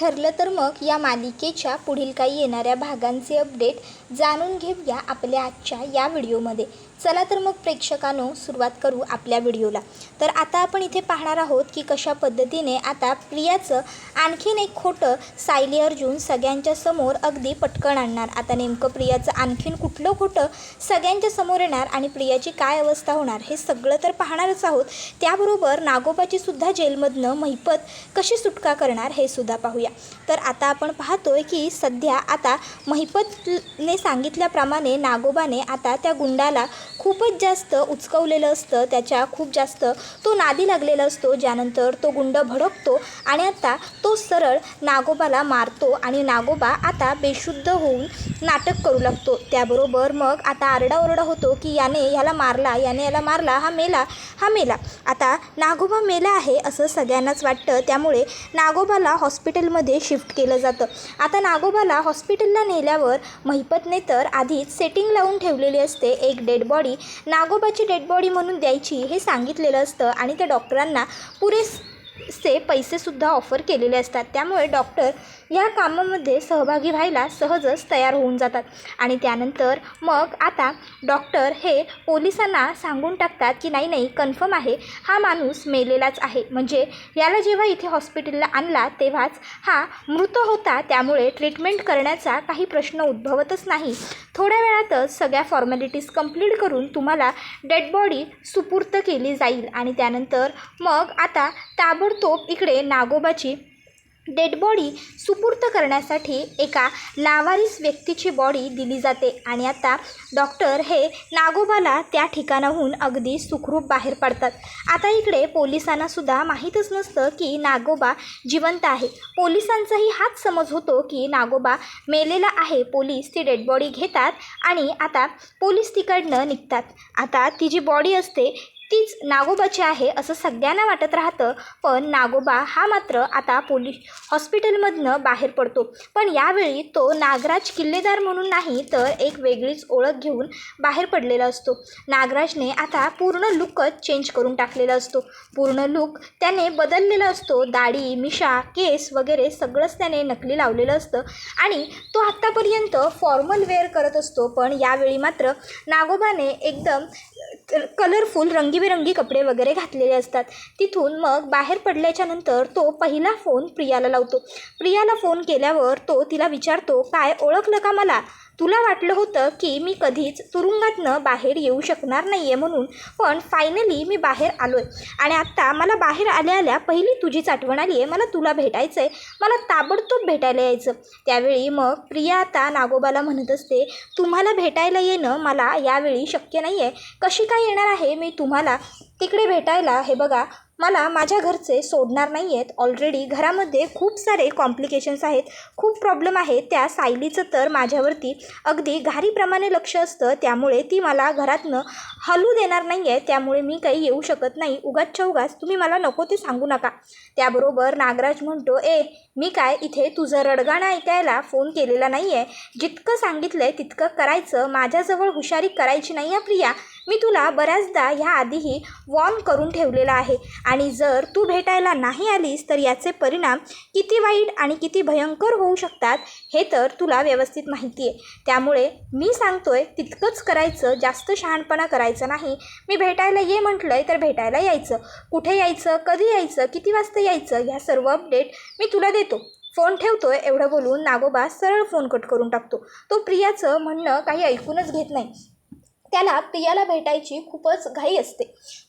ठरलं तर मग या मालिकेच्या पुढील काही येणाऱ्या भागांचे अपडेट जाणून घेऊया आपल्या आजच्या या व्हिडिओमध्ये। चला तर मग प्रेक्षकांनो सुरुवात करू आपल्या व्हिडिओला। तर आता आपण इथे पाहणार आहोत की कशा पद्धतीने आता प्रियाचं आणखीन एक खोटं सायली अर्जुन सगळ्यांच्या समोर अगदी पटकन आणणार। आता नेमकं प्रियाचं आणखीन कुठलं खोटं सगळ्यांच्या समोर येणार आणि प्रियाची काय अवस्था होणार हे सगळं तर पाहणारच आहोत। त्याबरोबर नागोबाची सुद्धा जेलमधनं महिपत कशी सुटका करणार हे सुद्धा पाहूया। तर आता आपण पाहतोय की सध्या आता महिपतने सांगितल्याप्रमाणे नागोबाने आता त्या गुंडाला खूपच जास्त उचकवलेलं असतं, त्याच्या खूप जास्त तो नादी लागलेला असतो, ज्यानंतर तो गुंड भडकतो आणि आता तो सरळ नागोबाला मारतो आणि नागोबा आता बेशुद्ध होऊन नाटक करू लागतो। त्याबरोबर मग आता आरडाओरडा होतो की याने याला मारला, याला मारला, हा मेला। आता नागोबा मेला आहे असं सगळ्यांनाच वाटतं, त्यामुळे नागोबाला हॉस्पिटलमध्ये शिफ्ट केलं जातं। आता नागोबाला हॉस्पिटलला नेल्यावर महिपतने तर आधीच सेटिंग लावून ठेवलेली असते, एक डेड बॉडी नागोबाची डेड बॉडी म्हणून द्यायची हे सांगितलेलं असतं आणि त्या डॉक्टरांना पुरेसे पैसेसुद्धा ऑफर केलेले असतात। त्यामुळे डॉक्टर या कामामध्ये सहभागी व्हायला सहजच तयार होऊन जातात आणि त्यानंतर मग आता डॉक्टर हे पोलिसांना सांगून टाकतात की नाही कन्फर्म आहे, हा माणूस मेलेलाच आहे, म्हणजे याला जेव्हा इथे हॉस्पिटलला आणला तेव्हाच हा मृत होता, त्यामुळे ट्रीटमेंट करण्याचा काही प्रश्न उद्भवतच नाही। थोड्या वेळातच सगळ्या फॉर्मॅलिटीज कंप्लीट करून तुम्हाला डेड बॉडी सुपूर्त केली जाईल आणि त्यानंतर मग आता ताबडतोब इकडे नागोबाची डेड बॉडी सुपूर्त करण्यासाठी एका लावारिस व्यक्तीची बॉडी दिली जाते आणि आता डॉक्टर हे नागोबाला त्या ठिकाणाहून अगदी सुखरूप बाहेर पडतात। आता इकडे पोलिसांनासुद्धा माहीतच नसतं की नागोबा जिवंत आहे। पोलिसांचाही हाच समज होतो की नागोबा मेलेला आहे। पोलीस ती डेड बॉडी घेतात आणि आता पोलीस तिकडनं निघतात। आता ती जी बॉडी असते तीच नागोबाची आहे असं सगळ्यांना वाटत राहतं, पण नागोबा हा मात्र आता पोलीस हॉस्पिटलमधनं बाहेर पडतो। पण यावेळी तो नागराज किल्लेदार म्हणून नाही तर एक वेगळीच ओळख घेऊन बाहेर पडलेला असतो। नागराजने आता पूर्ण लुकच चेंज करून टाकलेला असतो, पूर्ण लुक त्याने बदललेला असतो, दाढी मिशा केस वगैरे सगळंच त्याने नकली लावलेलं असतं आणि तो आत्तापर्यंत फॉर्मल वेअर करत असतो, पण यावेळी मात्र नागोबाने एकदम कलरफुल रंगीबेरंगी कपडे वगैरे घातलेले असतात। तिथून मग बाहेर पडल्याच्या नंतर तो पहिला फोन प्रियाला लावतो। प्रियाला फोन केल्यावर तो तिला विचारतो, काय ओळखलं का मला? तुला वाटलं होतं की मी कधीच तुरुंगातनं बाहेर येऊ शकणार नाही आहे म्हणून, पण फायनली मी बाहेर आलो आहे आणि आत्ता मला बाहेर आल्या पहिली तुझीच आठवण आली आहे, मला तुला भेटायचं आहे, मला ताबडतोब भेटायला यायचं। त्यावेळी मग प्रिया आता नागोबाला म्हणत असते, तुम्हाला भेटायला येणं मला यावेळी शक्य नाही आहे, कशी काय येणार आहे मी तुम्हाला तिकडे भेटायला? हे बघा, मला माझ्या घरचे सोडणार नाही आहेत, ऑलरेडी घरामध्ये खूप सारे कॉम्प्लिकेशन्स आहेत, खूप प्रॉब्लेम आहेत। त्या सायलीचं तर माझ्यावरती अगदी घारीप्रमाणे लक्ष असतं, त्यामुळे ती मला घरातनं हलू देणार नाही आहे, त्यामुळे मी काही येऊ शकत नाही, उगाचच्या उगाच तुम्ही मला नको ते सांगू नका। त्याबरोबर नागराज म्हणतो, मी काय इथे तुझं रडगाणं ऐकायला फोन केलेला नाही आहे, जितकं सांगितलं आहे तितकं करायचं, माझ्याजवळ हुशारी करायची नाही आहे प्रिया, मी तुला बऱ्याचदा ह्या आधीही वॉर्न करून ठेवलेला आहे आणि जर तू भेटायला नाही आलीस तर याचे परिणाम किती वाईट आणि किती भयंकर होऊ शकतात हे तर तुला व्यवस्थित माहिती आहे, त्यामुळे मी सांगतोय तितकंच करायचं, जास्त शहाणपणा करायचं नाही। मी भेटायला ये म्हटलंय तर भेटायला यायचं, कुठे यायचं, कधी यायचं, किती वाजता यायचं, ह्या सर्व अपडेट मी तुला देतो, फोन ठेवतोय। एवढं बोलून नागोबा सरळ फोन कट करून टाकतो। तो प्रियाचं म्हणणं काही ऐकूनच घेत नाही, त्याला प्रियाला भेटायची खूपच घाई असते।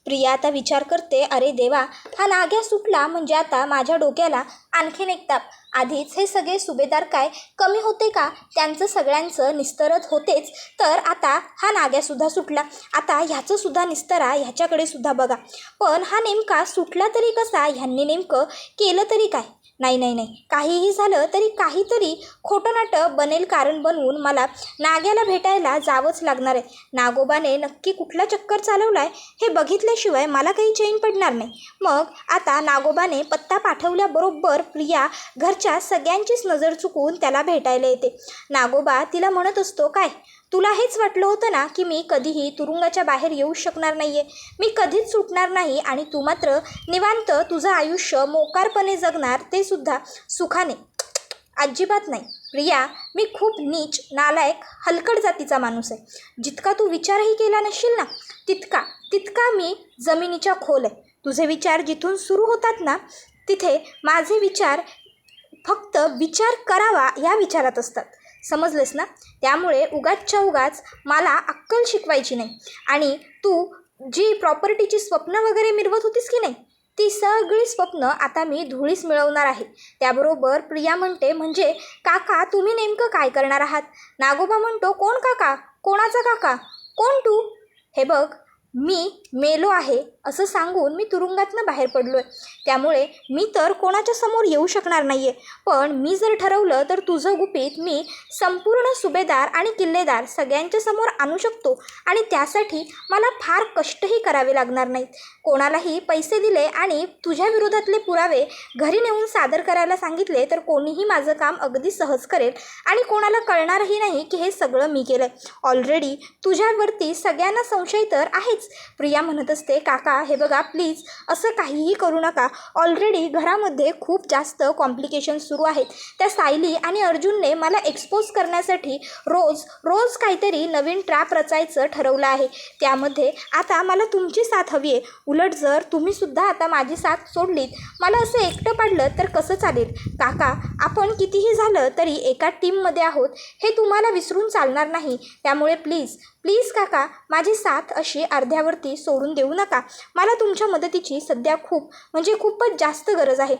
प्रिया आता विचार करते, अरे देवा, हा नाग्या सुटला म्हणजे आता माझ्या डोक्याला आणखीन एक ताप। आधीच हे सगळे सुभेदार काय कमी होते का? त्यांचं सगळ्यांचं निस्तरत होतेच, तर आता हा नाग्यासुद्धा सुटला, आता ह्याचंसुद्धा निस्तरा ह्याच्याकडे सुद्धा बघा। पण हा नेमका सुटला तरी कसा? ह्यांनी नेमकं केलं तरी काय? नाही, काहीही झालं तरी काहीतरी खोटं नाटं बनेल कारण बनवून मला नाग्याला भेटायला जावंच लागणार आहे। नागोबाने नक्की कुठला चक्कर चालवलाय हे बघितल्याशिवाय मला काही चैन पडणार नाही। मग आता नागोबाने पत्ता पाठवल्याबरोबर प्रिया घरच्या सगळ्यांचीच नजर चुकवून त्याला भेटायला येते। नागोबा तिला म्हणत असतो, काय तुला हेच वाटलं होतं ना की मी कधीही तुरुंगाच्या बाहेर येऊ शकणार नाही आहे, मी कधीच सुटणार नाही आणि तू मात्र निवांत तुझं आयुष्य मोकारपणे जगणार, ते सुद्धा सुखाने। अजिबात नाही प्रिया, मी खूप नीच, नालायक, हलकट जातीचा माणूस आहे. जितका तू विचारही केला नसशील ना तितका तितका मी जमिनीच्या खोल आहे. तुझे विचार जिथून सुरू होतात ना तिथे माझे विचार फक्त विचार करावा या विचारात असतात. समजलेस ना? त्यामुळे उगाचच्या उगाच मला अक्कल शिकवायची नाही. आणि तू जी प्रॉपर्टीची स्वप्न वगैरे मिरवत होतीस की नाही ती सगळी स्वप्न आता मी धुळीस मिळवणार आहे. त्याबरोबर प्रिया म्हणते, म्हणजे काका तुम्ही नेमकं काय करणार आहात? नागोबा म्हणतो, कोण काका? कोणाचा काका? कोण तू? हे बघ, मी मेलो आहे असं सांगून मी तुरुंगातनं बाहेर पडलो आहे. त्यामुळे मी तर कोणाच्या समोर येऊ शकणार नाही आहे. पण मी जर ठरवलं तर तुझं गुपित मी संपूर्ण सुभेदार आणि किल्लेदार सगळ्यांच्या समोर आणू शकतो. आणि त्यासाठी मला फार कष्टही करावे लागणार नाहीत. कोणालाही पैसे दिले आणि तुझ्या विरोधातले पुरावे घरी नेऊन सादर करायला सांगितले तर कोणीही माझं काम अगदी सहज करेल आणि कोणाला कळणारही नाही की हे सगळं मी केलं आहे. ऑलरेडी तुझ्यावरती सगळ्यांना संशय तर आहेच. प्रिया म्हणत असते, काका हे बघा प्लीज असं काहीही करू नका. ऑलरेडी घरामध्ये खूप जास्त कॉम्प्लिकेशन सुरू आहेत. त्या सायली आणि अर्जुनने मला एक्सपोज करण्यासाठी रोज रोज काहीतरी नवीन ट्रॅप रचायचं ठरवलं आहे. त्यामध्ये आता मला तुमची साथ हवी आहे. उलट जर तुम्हीसुद्धा आता माझी साथ सोडलीत, मला असं एकटं पाडलं तर कसं चालेल? काका आपण कितीही झालं तरी एका टीममध्ये आहोत हे तुम्हाला विसरून चालणार नाही. त्यामुळे प्लीज प्लीज काका माझी साथ अशी अर्ध्यावरती सोडून देऊ नका. मला तुमच्या मदतीची सध्या खूप म्हणजे खूपच जास्त गरज आहे.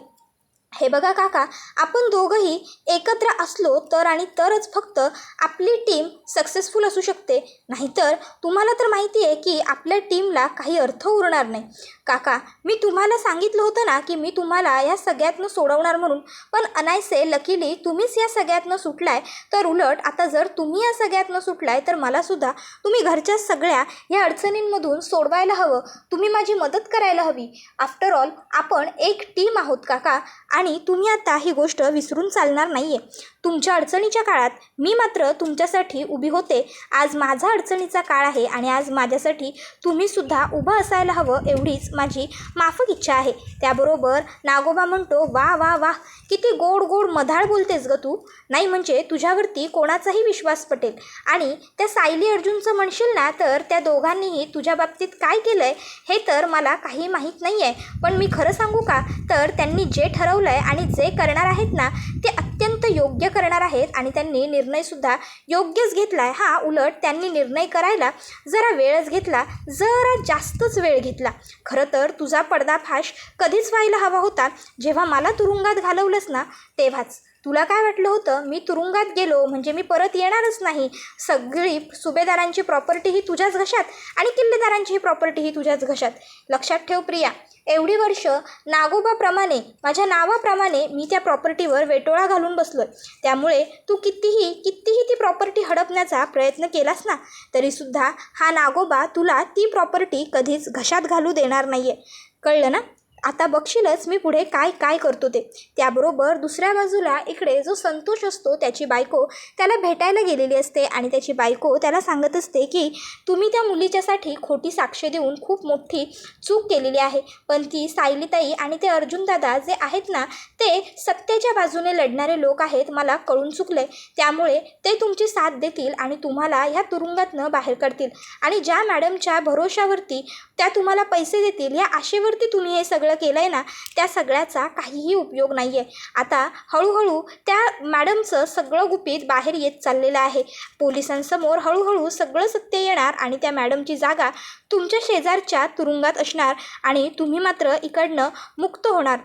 हे बघा काका, आपण दोघंही एकत्र असलो तर आणि तरच फक्त आपली टीम सक्सेसफुल असू शकते. नाहीतर तुम्हाला तर माहिती आहे की आपल्या टीमला काही अर्थ उरणार नाही. काका मी तुम्हाला सांगितलं होतं ना की मी तुम्हाला या सगळ्यातनं सोडवणार म्हणून. पण अनायसे लकीली तुम्हीच या सगळ्यातनं सुटलाय. तर उलट आता जर तुम्ही या सगळ्यातनं सुटलाय तर मलासुद्धा तुम्ही घरच्या सगळ्या या अडचणींमधून सोडवायला हवं. तुम्ही माझी मदत करायला हवी. आफ्टर ऑल आपण एक टीम आहोत काका. आणि तुम्ही आता ही गोष्ट विसरून चालणार नाही आहे. तुमच्या अडचणीच्या काळात मी मात्र तुमच्यासाठी उभी होते. आज माझा अडचणीचा काळ आहे आणि आज माझ्यासाठी तुम्हीसुद्धा उभं असायला हवं एवढीच माझी माफक इच्छा आहे. त्याबरोबर नागोबा म्हणतो, वा वा वा, किती गोड गोड मधाळ बोलतेस ग तू. नाही म्हणजे तुझ्यावरती कोणाचाही विश्वास पटेल. आणि त्या सायली अर्जुनचं म्हणशील ना तर त्या दोघांनीही तुझ्या बाबतीत काय केलं आहे हे तर मला काही माहीत नाही आहे. पण मी खरं सांगू का, तर त्यांनी जे ठरवलं आहे आणि जे करणार आहेत ना ते अत्यंत योग्य करणार आहेत. आणि त्यांनी निर्णयसुद्धा योग्यच घेतला आहे. हा उलट त्यांनी निर्णय करायला जरा वेळच घेतला, जरा जास्तच वेळ घेतला. खरं तर तुझा पर्दाफाश कधीच व्हायला हवा होता. जेव्हा मला तुरुंगात घालवलंस ना तेव्हाच. तुला काय वाटलं होतं मी तुरुंगात गेलो म्हणजे मी परत येणारच नाही. सगळी सुभेदारांची प्रॉपर्टी ही तुझ्याच घशात आणि किल्लेदारांची प्रॉपर्टी ही तुझ्याच घशात. लक्षात ठेव प्रिया, एवढी वर्ष नागोबाप्रमाणे माझ्या नावाप्रमाणे मी त्या प्रॉपर्टीवर वेटोळा घालून बसलो आहे. त्यामुळे तू कितीही ती प्रॉपर्टी हडपण्याचा प्रयत्न केलास ना तरीसुद्धा हा नागोबा तुला ती प्रॉपर्टी कधीच घशात घालू देणार नाही आहे. कळलं ना? आता बघशीलच मी पुढे काय काय करतो ते. त्याबरोबर दुसऱ्या बाजूला इकडे जो संतोष असतो त्याची बायको त्याला भेटायला गेलेली असते आणि त्याची बायको त्याला सांगत असते की तुम्ही त्या मुलीच्यासाठी खोटी साक्ष देऊन खूप मोठी चूक केलेली आहे. पण ती सायलीताई आणि ते अर्जुनदादा जे आहेत ना ते सत्याच्या बाजूने लढणारे लोक आहेत. मला कळून चुकले. त्यामुळे ते तुमची साथ देतील आणि तुम्हाला ह्या तुरुंगातनं बाहेर काढतील. आणि ज्या मॅडमच्या भरोशावरती त्या तुम्हाला पैसे देतील या आशेवरती तुम्ही हे सगळं केलं आहे ना त्या सगळ्याचा काहीही उपयोग नाही आहे. आता हळूहळू त्या मॅडमचं सगळं गुपित बाहेर येत चाललेलं आहे. पोलिसांसमोर हळूहळू सगळं सत्य येणार आणि त्या मॅडमची जागा तुमच्या शेजारच्या तुरुंगात असणार आणि तुम्ही मात्र इकडनं मुक्त होणार.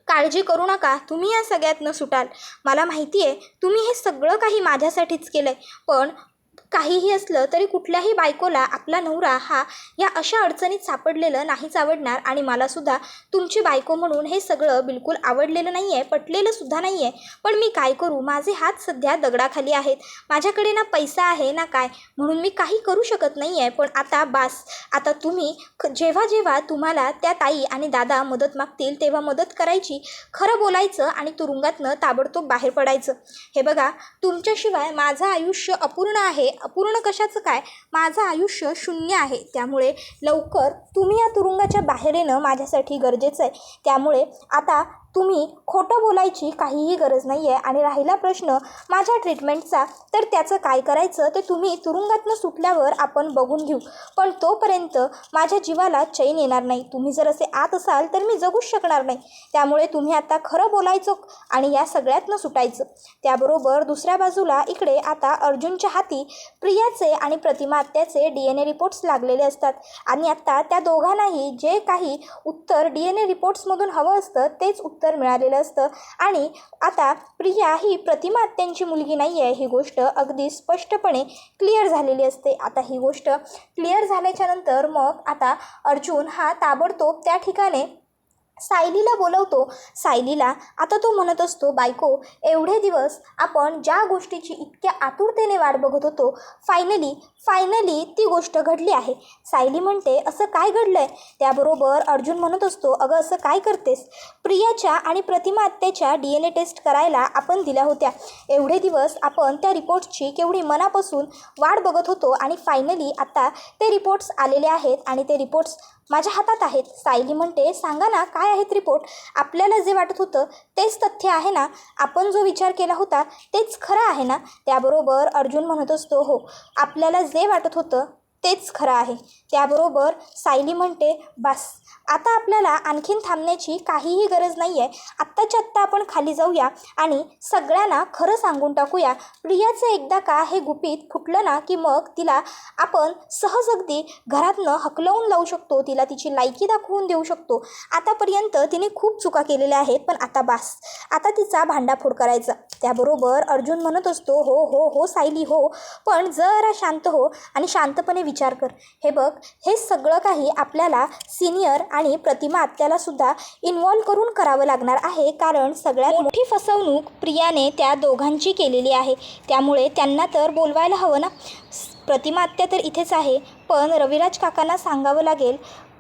काळजी करू नका, तुम्ही या सगळ्यातनं सुटाल. मला माहिती आहे तुम्ही हे सगळं काही माझ्यासाठीच केलं आहे. पण काहीही असलं तरी कुठल्याही बायकोला आपला नवरा हा या अशा अडचणीत सापडलेलं नाहीच आवडणार. आणि मलासुद्धा तुमची बायको म्हणून हे सगळं बिलकुल आवडलेलं नाही आहे, पटलेलं सुद्धा नाही आहे. पण मी काय करू, माझे हात सध्या दगडाखाली आहेत. माझ्याकडे ना पैसा आहे ना काय, म्हणून मी काही करू शकत नाही आहे. पण आता बास, आता तुम्ही जेव्हा जेव्हा तुम्हाला त्या ताई आणि दादा मदत मागतील तेव्हा मदत करायची, खरं बोलायचं आणि तुरुंगातनं ताबडतोब बाहेर पडायचं. हे बघा, तुमच्याशिवाय माझं आयुष्य अपूर्ण आहे. अपूर्ण कशाचं काय, माझं आयुष्य शून्य आहे. त्यामुळे लवकर तुम्ही या तुरुंगाच्या बाहेर येणं माझ्यासाठी गरजेचं आहे. त्यामुळे आता तुम्ही खोटं बोलायची काहीही गरज नाही आहे. आणि राहिला प्रश्न माझ्या ट्रीटमेंटचा, तर त्याचं काय करायचं ते तुम्ही तुरुंगातनं सुटल्यावर आपण बघून घेऊ, पण तोपर्यंत माझ्या जीवाला चैन येणार नाही. तुम्ही जर असे आत असाल तर मी जगूच शकणार नाही. त्यामुळे तुम्ही आता खरं बोलायचं आणि या सगळ्यातनं सुटायचं. त्याबरोबर दुसऱ्या बाजूला इकडे आता अर्जुनच्या हाती प्रियाचे आणि प्रतिमा आत्याचे DNA रिपोर्ट्स लागलेले असतात. आणि आत्ता त्या दोघांनाही जे काही उत्तर DNA रिपोर्ट्समधून हवं असतं तेच उत्तर मिळालेलं असतं. आणि आता प्रिया ही प्रतिमा आत्यांची मुलगी नाही आहे, ही गोष्ट अगदी स्पष्टपणे क्लिअर झालेली असते. आता ही गोष्ट क्लिअर झाल्याच्यानंतर मग आता अर्जुन हा ताबडतोब त्या ठिकाणी सायलीला बोलवतो. सायलीला आता तो म्हणत असतो, बायको, एवढे दिवस आपण ज्या गोष्टीची इतक्या आतुरतेने वाट बघत होतो, फायनली ती गोष्ट घडली आहे. सायली म्हणते, असं काय घडलं आहे? त्याबरोबर अर्जुन म्हणत असतो, अगं असं काय करतेस? प्रियाच्या आणि प्रतिमा आत्याच्या DNA टेस्ट करायला आपण दिल्या होत्या. एवढे दिवस आपण त्या रिपोर्ट्सची केवढी मनापासून वाट बघत होतो आणि फायनली आता ते रिपोर्ट्स आलेले आहेत आणि ते रिपोर्ट्स माझ्या हातात आहेत. सायली म्हणते, सांगा ना काय आहेत रिपोर्ट? आपल्याला जे वाटत होतं तेच तथ्य आहे ना? आपण जो विचार केला होता तेच खरं आहे ना? त्याबरोबर अर्जुन म्हणत असतो, हो, आपल्याला जे वाटत होतं तेच खरं आहे. त्याबरोबर सायली म्हणते, बस आता आपल्याला आणखीन थांबण्याची काहीही गरज नाही आहे. आत्ताच्या आत्ता आपण खाली जाऊया आणि सगळ्यांना खरं सांगून टाकूया. प्रियाचं एकदा का हे गुपित फुटलं ना की मग तिला आपण सहज अगदी घरातनं हकलवून लावू शकतो, तिला तिची लायकी दाखवून देऊ शकतो. आतापर्यंत तिने खूप चुका केलेल्या आहेत, पण आता बास, आता तिचा भांडाफोड करायचा. त्याबरोबर अर्जुन म्हणत असतो, हो हो हो सायली, हो, पण जरा शांत हो आणि शांतपणे विचार कर. हे बघ, हे सगळं काही आपल्याला सिनियर आणि प्रतिमा आत्याला सुद्धा इन्व्हॉल्व करून करावं लागणार आहे, कारण सगळ्यात मोठी फसवणूक प्रियाने त्या दोघांची केलेली आहे. त्यामुळे त्यांना तर बोलवायला हवं ना. प्रतिमा आत्या तर इथेच आहे, पण रविराज काकांना सांगावं लागेल,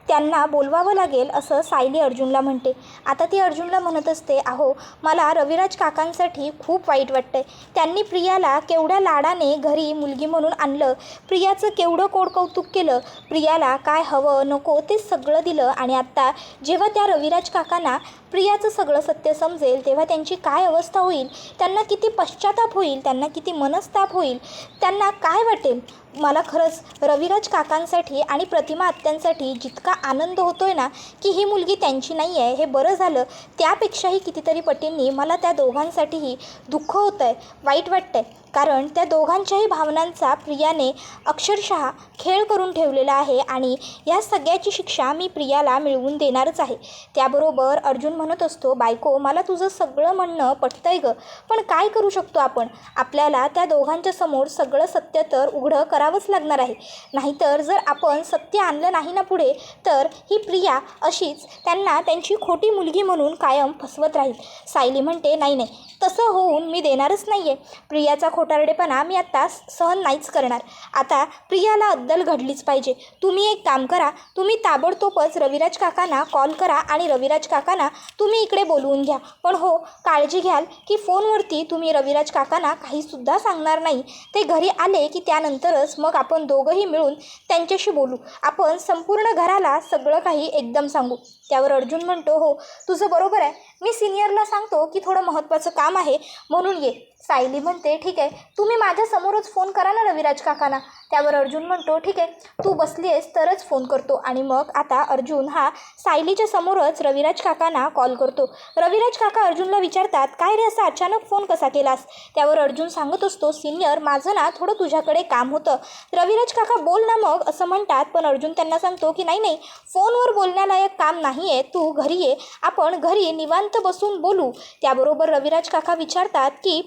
त्यांना बोलवावं लागेल, असं सायली अर्जुनला म्हणते. आता ती अर्जुनला म्हणत असते, अहो, मला रविराज काकांसाठी खूप वाईट वाटतंय. त्यांनी प्रियाला केवढ्या लाडाने घरी मुलगी म्हणून आणलं, प्रियाचं केवढं कोडकौतुक केलं, प्रियाला काय हवं नको ते सगळं दिलं. आणि आत्ता जेव्हा त्या रविराज काकांना प्रियाचं सगळं सत्य समजेल तेव्हा त्यांची काय अवस्था होईल, त्यांना किती पश्चाताप होईल, त्यांना किती मनस्ताप होईल, त्यांना काय वाटेल. मला खरंच रविराज काकांसाठी आणि प्रतिमा आत्यांसाठी जितका आनंद होतोय ना की ही मुलगी त्यांची नाही आहे, हे बरं झालं, त्यापेक्षाही कितीतरी पटींनी मला त्या दोघांसाठीही दुःख होतं आहे, वाईट वाटतं आहे. कारण त्या दोघांच्याही भावनांचा प्रियाने अक्षरशः खेळ करून ठेवलेला आहे आणि या सगळ्याची शिक्षा मी प्रियाला मिळवून देणारच आहे. त्याबरोबर अर्जुन म्हणत असतो, बायको, मला तुझं सगळं म्हणणं पटतंय गं, पण काय करू शकतो आपण? आपल्याला त्या दोघांच्या समोर सगळं सत्य तर उघडं करावंच लागणार आहे. नाहीतर जर आपण सत्य आणलं नाही ना पुढे, तर ही प्रिया अशीच त्यांना त्यांची खोटी मुलगी म्हणून कायम फसवत राहील. सायली म्हणते, नाही, तसं होऊन मी देणारच नाही आहे. प्रियाचा खोटारडेपणा मी आत्ता सहन नाहीच करणार. आता प्रियाला अद्दल घडलीच पाहिजे. तुम्ही एक काम करा, तुम्ही ताबडतोबच रविराज काकांना कॉल करा आणि रविराज काकांना तुम्ही इकडे बोलवून घ्या. पण हो, काळजी घ्याल की फोनवरती तुम्ही रविराज काकांना काहीसुद्धा सांगणार नाही. ते घरी आले की त्यानंतरच मग आपण दोघंही मिळून त्यांच्याशी बोलू. आपण संपूर्ण घराला सगळं काही एकदम सांगू. त्यावर अर्जुन म्हणतो, हो, तुझं बरोबर आहे, मी सिनियरला सांगतो की थोडं महत्त्वाचं काम आहे म्हणून ये. सायली म्हणते, ठीक आहे, तुम्ही माझ्यासमोरच फोन करा ना रविराज काकांना. त्यावर अर्जुन म्हणतो, ठीक आहे, तू बसली आहेस तरच फोन करतो. आणि मग आता अर्जुन हा सायलीच्या समोरच रविराज काकांना कॉल करतो. रविराज काका अर्जुनला विचारतात, काय रे, असा अचानक फोन कसा केलास? त्यावर अर्जुन सांगत असतो, सिनियर, माझं ना थोडं तुझ्याकडे काम होतं. रविराज काका बोल ना मग, असं म्हणतात. पण अर्जुन त्यांना सांगतो की नाही, फोनवर बोलण्यालायक काम नाही आहे, तू घरी ये, आपण घरी निवांत बसून बोलू. त्याबरोबर रविराज काका विचारतात की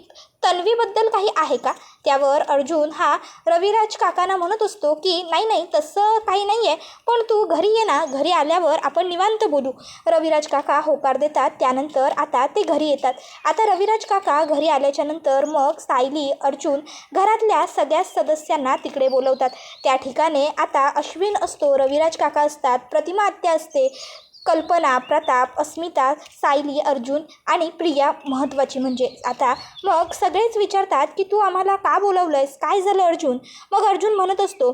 तन्वीबद्दल काही आहे का? त्यावर अर्जुन हा रविराज काकांना म्हणत असतो की नाही, तसं काही नाही आहे, पण तू घरी ये ना, घरी आल्यावर आपण निवांत बोलू. रविराज काका होकार देतात. त्यानंतर आता ते घरी येतात. आता रविराज काका घरी आल्याच्यानंतर मग सायली, अर्जुन घरातल्या सगळ्या सदस्यांना तिकडे बोलवतात. त्या ठिकाणी आता अश्विन असतो, रविराज काका असतात, प्रतिमा आत्या असते, कल्पना, प्रताप, अस्मिता, सायली, अर्जुन आणि प्रिया महत्त्वाची म्हणजे. आता मग सगळेच विचारतात की तू आम्हाला का बोलवलं आहेस, काय झालं अर्जुन? मग अर्जुन म्हणत असतो,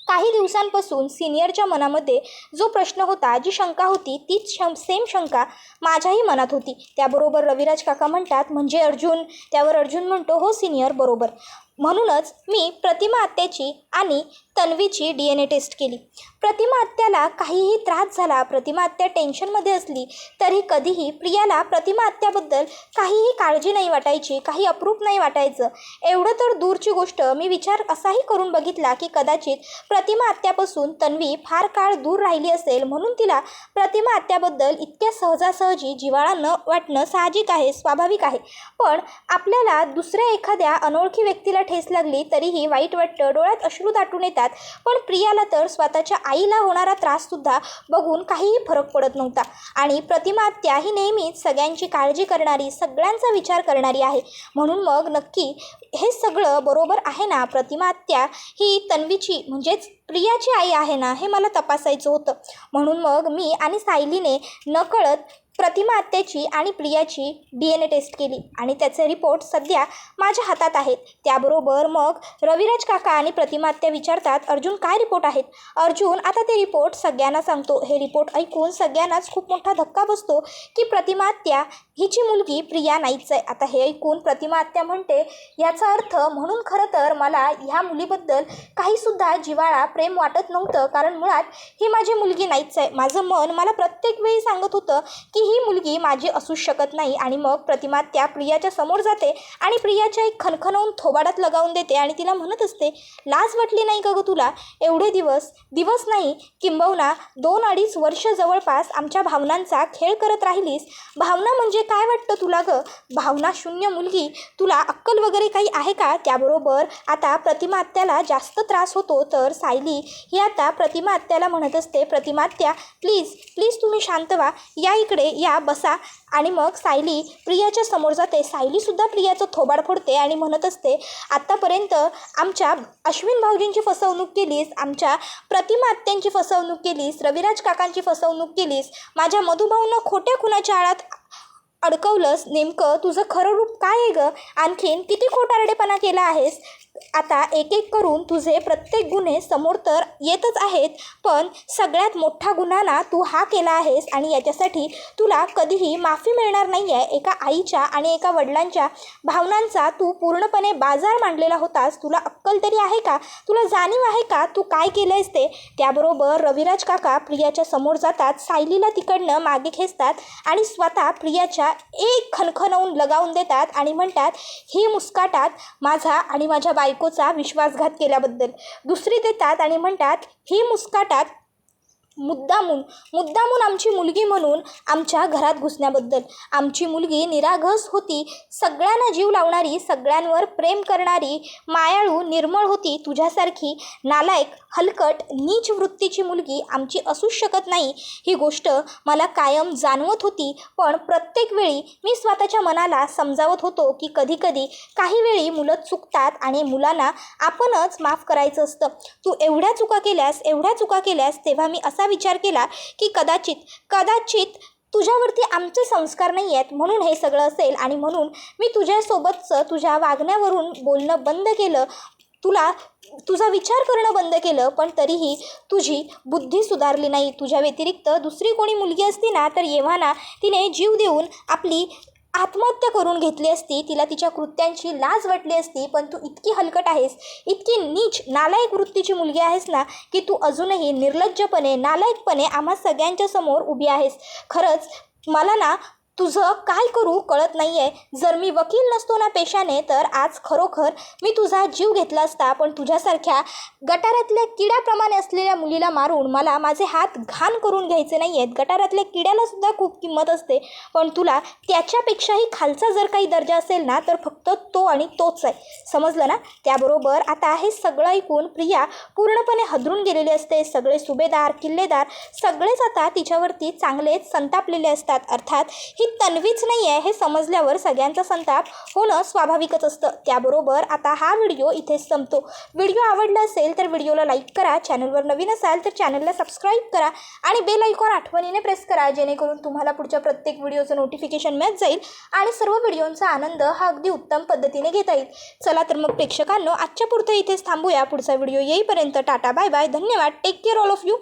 काही दिवसांपासून सिनियरच्या मनामध्ये जो प्रश्न होता, जी शंका होती, तीच सेम शंका माझ्याही मनात होती. त्याबरोबर रविराज काका म्हणतात, म्हणजे अर्जुन? त्यावर अर्जुन म्हणतो, हो सिनियर, बरोबर. म्हणूनच मी प्रतिमा आत्याची आणि तन्वीची DNA टेस्ट केली. प्रतिमा आत्याला काहीही त्रास झाला, प्रतिमा आत्या टेन्शनमध्ये असली तरी कधीही प्रियाला प्रतिमा आत्याबद्दल काहीही काळजी नाही वाटायची, काही अप्रूप नाही वाटायचं. एवढं तर दूरची गोष्ट, मी विचार असाही करून बघितला की कदाचित प्रतिमा आत्यापासून तन्वी फार काळ दूर राहिली असेल, म्हणून तिला प्रतिमा आत्याबद्दल इतक्या सहजासहजी जिव्हाळा न वाटणं साहजिक आहे, स्वाभाविक आहे. पण आपल्याला दुसऱ्या एखाद्या अनोळखी व्यक्तीला ठेस लागली तरीही वाईट वाटतं, डोळ्यात अश्रू दाटून येतात. पण प्रियाला तर स्वतःच्या आईला होणारा त्राससुद्धा बघून काहीही फरक पडत नव्हता. आणि प्रतिमा आत्या ही नेहमीच सगळ्यांची काळजी करणारी, सगळ्यांचा विचार करणारी आहे. म्हणून मग नक्की हे सगळं बरोबर आहे ना? प्रतिमा आत्या ही तन्वीची म्हणजेच प्रियाची आई आहे ना? हे मला तपासायचं होतं. म्हणून मग मी आणि सायलीने नकळत प्रतिमा आत्याची आणि प्रियाची DNA टेस्ट केली आणि त्याचे रिपोर्ट सध्या माझ्या हातात आहेत. त्याबरोबर मग रविराज काका आणि प्रतिमा आत्या विचारतात, अर्जुन काय रिपोर्ट आहेत? अर्जुन आता ते रिपोर्ट सगळ्यांना सांगतो. हे रिपोर्ट ऐकून सगळ्यांनाच खूप मोठा धक्का बसतो की प्रतिमा आत्या हिची मुलगी प्रिया नाहीच आहे. आता हे ऐकून प्रतिमा आत्या म्हणते, याचा अर्थ म्हणून खरं तर मला ह्या मुलीबद्दल काहीसुद्धा जिव्हाळा, प्रेम वाटत नव्हतं, कारण मुळात ही माझी मुलगी नाहीच आहे. माझं मन मला प्रत्येक वेळी सांगत होतं की ही मुलगी माझी असूच शकत नाही. आणि मग प्रतिमा आत्या प्रियाच्या समोर जाते आणि प्रियाच्या एक खणखणवून थोबाडात लगावून देते आणि तिला म्हणत असते, लाज वाटली नाही का गं तुला? एवढे दिवस नाही, किंबहुना 2-2.5 वर्ष जवळपास आमच्या भावनांचा खेळ करत राहिलीस. भावना म्हणजे काय वाटतं तुला गं? भावना शून्य मुलगी, तुला अक्कल वगैरे काही आहे का? त्याबरोबर आता प्रतिमा आत्याला जास्त त्रास होतो तर सायली ही आता प्रतिमा आत्याला म्हणत असते, प्रतिमा आत्या प्लीज तुम्ही शांत व्हा, या इकडे या, बसा. आणि मग सायली प्रियाच्या समोर जाते. सायलीसुद्धा प्रियाचं थोबाड फोडते आणि म्हणत असते, आत्तापर्यंत आमच्या अश्विन भाऊजींची फसवणूक केलीस, आमच्या प्रतिमा आत्यांची फसवणूक केलीस, रविराज काकांची फसवणूक केलीस, माझ्या मधुभाऊंना खोट्या खुनाच्या आळात अडकवलंस. नेमकं तुझं खरं रूप काय आहे गं? आणखीन किती खोटारडेपणा केला आहेस? आता एक एक करून तुझे प्रत्येक गुन्हे समोर तर येतच आहेत, पण सगळ्यात मोठा गुन्हा ना तू हा केला आहेस आणि याच्यासाठी तुला कधीही माफी मिळणार नाही आहे. एका आईच्या आणि एका वडिलांच्या भावनांचा तू पूर्णपणे बाजार मांडलेला होतास. तुला अक्कल तरी आहे का? तुला जाणीव आहे का तू काय केलं आहेस ते? त्याबरोबर रविराज काका प्रियाच्या समोर जातात, सायलीला तिकडनं मागे खेचतात आणि स्वतः प्रियाच्या एक खणखणवून लगावून देतात आणि म्हणतात, ही मुस्काटात माझा आणि माझ्या बायकोचा विश्वासघात केल्याबद्दल. दुसरी देतात आणि म्हणतात, ही मुस्काटात मुद्दामून आमची मुलगी म्हणून आमच्या घरात घुसण्याबद्दल. आमची मुलगी निरागस होती, सगळ्यांना जीव लावणारी, सगळ्यांवर प्रेम करणारी, मायाळू, निर्मळ होती. तुझ्यासारखी नालायक, हलकट, नीच वृत्तीची मुलगी आमची असूच शकत नाही, ही गोष्ट मला कायम जाणवत होती. पण प्रत्येक वेळी मी स्वतःच्या मनाला समजावत होतो की कधीकधी काही वेळी मुलं चुकतात आणि मुलांना आपणच माफ करायचं असतं. तू एवढ्या चुका केल्यास तेव्हा मी असा विचार केला की कदाचित तुझ्यावरती आमचे संस्कार नाही आहेत, म्हणून हे सगळं असेल. आणि म्हणून मी तुझ्यासोबतचं तुझ्या वागण्यावरून बोलणं बंद केलं, तुझा विचार करणं बंद केलं. पण तरीही तुझी बुद्धी सुधारली नाही. तुझ्या व्यतिरिक्त दुसरी कोणी मुलगी असती ना तर एव्हाना तिने जीव देऊन आपली आत्महत्या करून घेतली असती. तिला तिच्या कृत्यांची लाज वाटली असती. पण तू इतकी हलकट आहेस, इतकी नीच नालायक वृत्तीची मुलगी आहेस ना की तू अजूनही निर्लज्जपणे, नालायकपणे आम्हा सगळ्यांच्या समोर उभी आहेस. खरंच मला ना तुझं काय करू कळत नाही आहे. जर मी वकील नसतो ना पेशाने तर आज खरोखर मी तुझा जीव घेतला असता. पण तुझ्यासारख्या गटारातल्या किड्याप्रमाणे असलेल्या मुलीला मारून मला माझे हात घाण करून घ्यायचे नाही आहेत. गटारातल्या किड्यालासुद्धा खूप किंमत असते, पण तुला त्याच्यापेक्षाही खालचा जर काही दर्जा असेल ना तर फक्त तो आणि तोच आहे, समजलं ना? त्याबरोबर आता हे सगळं ऐकून प्रिया पूर्णपणे हादरून गेलेली असते. सगळे सुभेदार, किल्लेदार सगळेच आता तिच्यावरती चांगलेच संतापलेले असतात. अर्थात की तन्वीच नाही आहे हे समजल्यावर सगळ्यांचा संताप होणं स्वाभाविकच असतं. त्याबरोबर आता हा व्हिडिओ इथेच संपतो. व्हिडिओ आवडला असेल तर व्हिडिओला लाईक करा, चॅनलवर नवीन असाल तर चॅनलला सबस्क्राईब करा आणि बेल आयकॉन आठवणीने प्रेस करा, जेणेकरून तुम्हाला पुढच्या प्रत्येक व्हिडिओचं नोटिफिकेशन मिळत जाईल आणि सर्व व्हिडिओंचा आनंद हा अगदी उत्तम पद्धतीने घेता येईल. चला तर मग प्रेक्षकांनो, आजच्या पुरतं इथेच थांबूया. पुढचा व्हिडिओ येईपर्यंत टाटा बाय बाय, धन्यवाद, take care all of you.